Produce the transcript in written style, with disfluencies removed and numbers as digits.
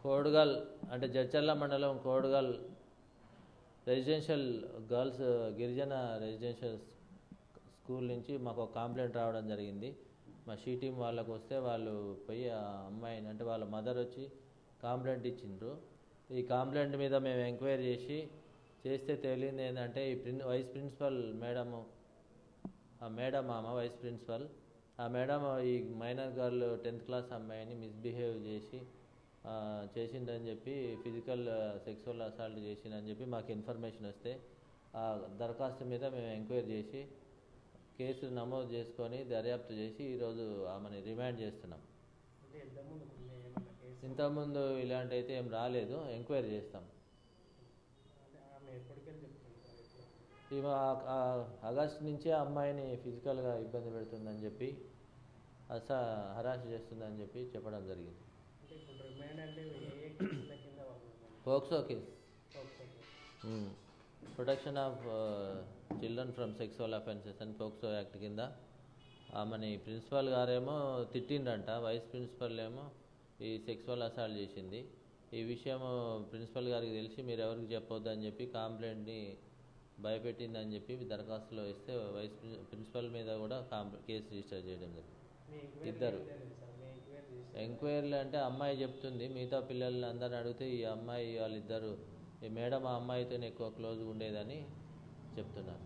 కోడుగల్ అంటే జడ్చర్ల మండలం కోడుగల్ residential girls గిరిజన రెసిడెన్షియల్ స్కూల్ నుంచి మాకు ఒక కంప్లైంట్ రావడం జరిగింది. మా షీ టీం వాళ్ళకు వస్తే వాళ్ళు పోయి ఆ అమ్మాయిని అంటే వాళ్ళ మదర్ వచ్చి కంప్లైంట్ ఇచ్చిండ్రు. ఈ కంప్లైంట్ మీద మేము ఎంక్వైరీ చేస్తే తేలింది ఏంటంటే ఈ వైస్ ప్రిన్సిపల్ మేడము ఆ మేడం వైస్ ప్రిన్సిపల్ ఆ మేడం ఈ మైనర్ గర్ల్ 10th క్లాస్ అమ్మాయిని మిస్బిహేవ్ చేసిందని చెప్పి ఫిజికల్ సెక్సువల్ అసాల్ట్ చేసిందని చెప్పి మాకు ఇన్ఫర్మేషన్ వస్తే ఆ దరఖాస్తు మీద మేము ఎంక్వైరీ చేసి కేసు నమోదు చేసుకొని దర్యాప్తు చేసి ఈరోజు ఆమెని రిమాండ్ చేస్తున్నాం. ఇంతకుముందు ఇలాంటి అయితే ఏం రాలేదు, ఎంక్వైరీ చేస్తాం. ఈమె ఆగస్టు నుంచి ఆ అమ్మాయిని ఫిజికల్గా ఇబ్బంది పెడుతుందని చెప్పి హరాస్ చేస్తుందని చెప్పి చెప్పడం జరిగింది. POCSO case, protection of children from sexual offences అని పోక్సో యాక్ట్ కింద ఆమెని ప్రిన్సిపల్ గారేమో తిట్టిండంట, వైస్ ప్రిన్సిపల్ ఏమో ఈ సెక్సువల్ అసాల్ట్ చేసింది. ఈ విషయం ప్రిన్సిపల్ గారికి తెలిసి మీరు ఎవరికి చెప్పొద్దని చెప్పి కంప్లైంట్ని భయపెట్టిందని చెప్పి దరఖాస్తులో ఇస్తే వైస్ ప్రిన్సిపల్ మీద కూడా కేసు రిజిస్టర్ చేయడం జరిగింది. ఇద్దరు ఎంక్వైరీలు అంటే అమ్మాయి చెప్తుంది, మిగతా పిల్లల్ని అందరిని అడిగితే ఈ అమ్మాయి వాళ్ళిద్దరు ఈ మేడం ఆ అమ్మాయితో ఎక్కువ క్లోజ్గా ఉండేదని చెప్తున్నారు.